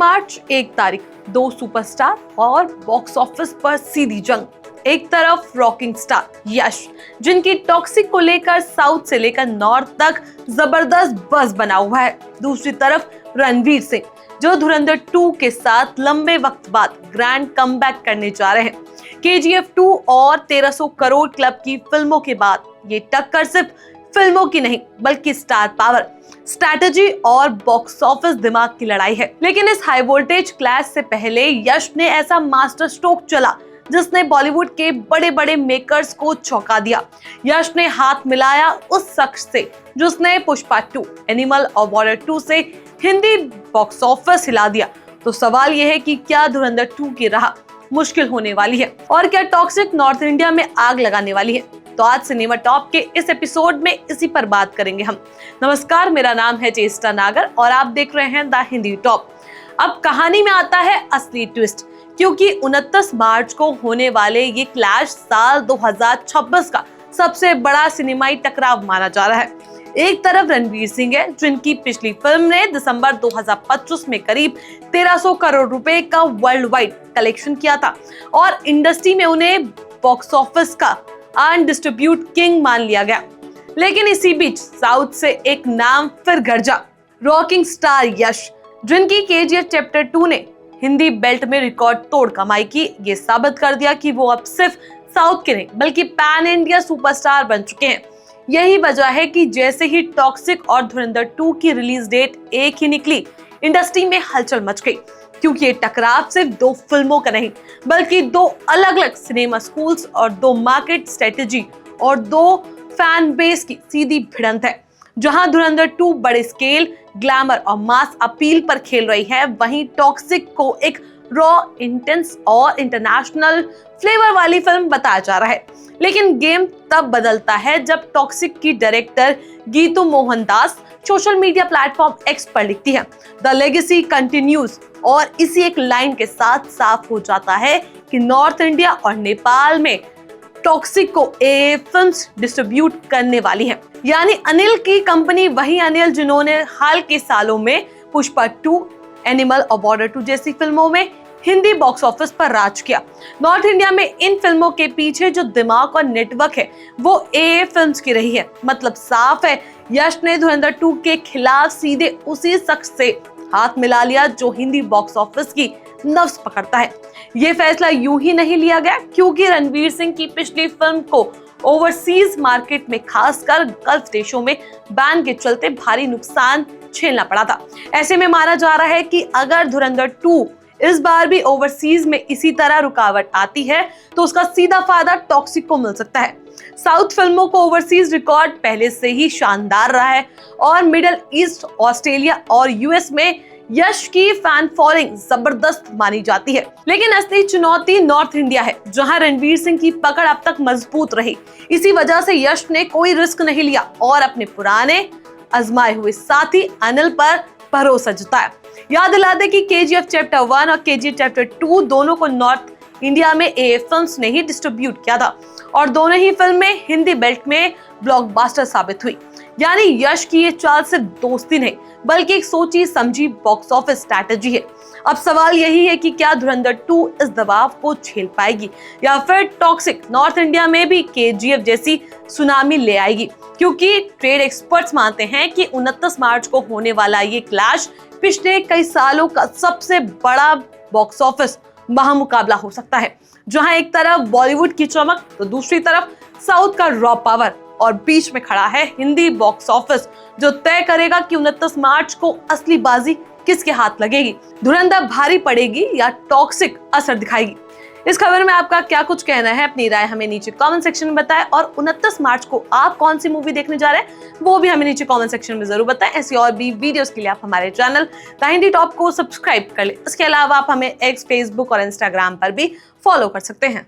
मार्च 1 तारीख, दो सुपरस्टार और बॉक्स ऑफिस पर सीधी जंग। एक तरफ रॉकिंग स्टार यश, जिनकी टॉक्सिक को लेकर साउथ से लेकर नॉर्थ तक जबरदस्त बज़ बना हुआ है। दूसरी तरफ रणवीर सिंह, जो धुरंधर 2 के साथ लंबे वक्त बाद ग्रैंड कमबैक करने जा रहे हैं। KGF 2 और 1300 करोड़ क्लब की फिल्मों के बाद ये टक्कर सिर्फ फिल्मों की नहीं बल्कि स्टार पावर, स्ट्रैटेजी और बॉक्स ऑफिस दिमाग की लड़ाई है। लेकिन इस हाई वोल्टेज क्लैश से पहले यश ने ऐसा मास्टर स्ट्रोक चला जिसने बॉलीवुड के बड़े बड़े मेकर्स को चौंका दिया। यश ने हाथ मिलाया उस शख्स से जिसने पुष्पा 2, एनिमल और वॉरियर 2 से हिंदी बॉक्स ऑफिस हिला दिया। तो सवाल यह है कि क्या धुरंधर 2 की राह मुश्किल होने वाली है और क्या टॉक्सिक नॉर्थ इंडिया में आग लगाने वाली है? तो आज सिनेमा टॉप के इस एपिसोड में इसी पर बात करेंगे हम। नमस्कार, मेरा नाम है चेष्टा नागर और आप देख रहे हैं द हिंदी टॉप। अब कहानी में आता है असली ट्विस्ट, क्योंकि 29 मार्च को होने वाले ये क्लैश साल 2026 का सबसे बड़ा सिनेमाई टकराव माना जा रहा है। एक तरफ रणवीर सिंह है, जिनकी पिछली फिल्म ने दिसंबर 2025 में करीब 1300 करोड़ रुपए का वर्ल्ड वाइड कलेक्शन किया था और इंडस्ट्री में उन्हें बॉक्स ऑफिस का अनडिस्ट्रीब्यूट किंग मान लिया गया। लेकिन इसी बीच साउथ से एक नाम फिर गरजा, रॉकिंग स्टार यश, जिनकी KGF चैप्टर 2 ने हिंदी बेल्ट में रिकॉर्ड तोड़ कमाई की। ये साबित कर दिया कि वो अब सिर्फ साउथ के नहीं बल्कि पैन इंडिया सुपरस्टार बन चुके हैं। यही वजह है कि जैसे ही टॉक्सिक और धुरंधर 2 की रिलीज डेट एक ही निकली, इंडस्ट्री में हलचल मच गई, क्योंकि ये टकराव सिर्फ दो फिल्मों का नहीं बल्कि दो अलग अलग सिनेमा स्कूल्स और दो मार्केट स्ट्रेटेजी और दो फैन बेस की सीधी भिड़ंत है। जहां धुरंधर 2 बड़े स्केल, ग्लैमर और मास अपील पर खेल रही है, वहीं टॉक्सिक को एक रॉ, इंटेंस और इंटरनेशनल फ्लेवर वाली फिल्म बताया जा रहा है। लेकिन गेम तब बदलता है जब टॉक्सिक की director Geetu Mohandas social media platform X पर लिखती है, द लेगेसी कंटिन्यूज, और इसी एक लाइन के साथ साफ हो जाता है कि नॉर्थ इंडिया और नेपाल में टॉक्सिक को AA फिल्म्स डिस्ट्रीब्यूट करने वाली है। यानी अनिल की कंपनी, वही अनिल जिन्होंने हाल के सालों में पुष्पा 2, एनिमल और वॉरियर 2 जैसी फिल्मों में हिंदी बॉक्स ऑफिस पर राज किया। नॉर्थ इंडिया में इन फिल्मों के पीछे जो दिमाग और नेटवर्क है वो AA फिल्म्स की रही है। मतलब साफ है, यश ने धुरंधर 2 के खिलाफ सीधे उसी शख्स से हाथ मिला लिया जो हिंदी बॉक्स ऑफिस की नब्ज पकड़ता है। ये फैसला यूं ही नहीं लिया गया, क्योंकि रणवीर सिंह की पिछली फिल्म को ओवरसीज मार्केट में, खासकर गल्फ देशों में बैन के चलते भारी नुकसान झेलना पड़ा था। ऐसे में माना जा रहा है कि अगर धुरंधर 2 इस बार भी ओवरसीज में इसी तरह रुकावट आती है तो उसका सीधा फायदा टॉक्सिक को मिल सकता है। साउथ फिल्मों को ओवरसीज रिकॉर्ड पहले से ही शानदार रहा है और मिडिल ईस्ट, ऑस्ट्रेलिया और US में यश की फैन फॉलोइंग जबरदस्त मानी जाती है। लेकिन असली चुनौती नॉर्थ इंडिया है, जहां रणवीर सिंह की पकड़ अब तक मजबूत रही। इसी वजह से यश ने कोई रिस्क नहीं लिया और अपने पुराने आजमाए हुए साथी अनिल पर भरोसा जताया। याद दिला दे कि KGF चैप्टर 1 और KGF चैप्टर 2 दोनों को नॉर्थ इंडिया में AA फिल्म्स ने ही डिस्ट्रीब्यूट किया था और दोनों ही फिल्में हिंदी बेल्ट में ब्लॉकबस्टर साबित हुई। यानी यश की ये चाल सिर्फ दोस्ती नहीं बल्कि एक सोची समझी बॉक्स ऑफिस स्ट्रैटेजी है। अब सवाल यही है कि क्या धुरंधर 2 इस दबाव को झेल पाएगी या फिर टॉक्सिक नॉर्थ इंडिया में भी KGF जैसी सुनामी ले आएगी, क्योंकि ट्रेड एक्सपर्ट्स मानते हैं कि 29 मार्च को होने वाला ये क्लैश पिछले कई सालों का सबसे बड़ा बॉक्स ऑफिस महामुकाबला हो सकता है, जहां एक तरफ बॉलीवुड की चमक तो दूसरी तरफ साउथ का रॉ पावर, और बीच में खड़ा है हिंदी बॉक्स ऑफिस, जो तय करेगा कि 29 मार्च को असली बाजी किसके हाथ लगेगी। धुरंधर भारी पड़ेगी या टॉक्सिक असर दिखाएगी? इस खबर में आपका क्या कुछ कहना है? अपनी राय हमें नीचे कमेंट सेक्शन में बताएं और 29 मार्च को आप कौन सी मूवी देखने जा रहे हैं वो भी हमें नीचे कमेंट सेक्शन में जरूर बताएं। ऐसी और भी वीडियोस के लिए आप हमारे चैनल द हिंदी टॉप को सब्सक्राइब कर लें। इसके अलावा आप हमें X, Facebook और Instagram पर भी फॉलो कर सकते हैं।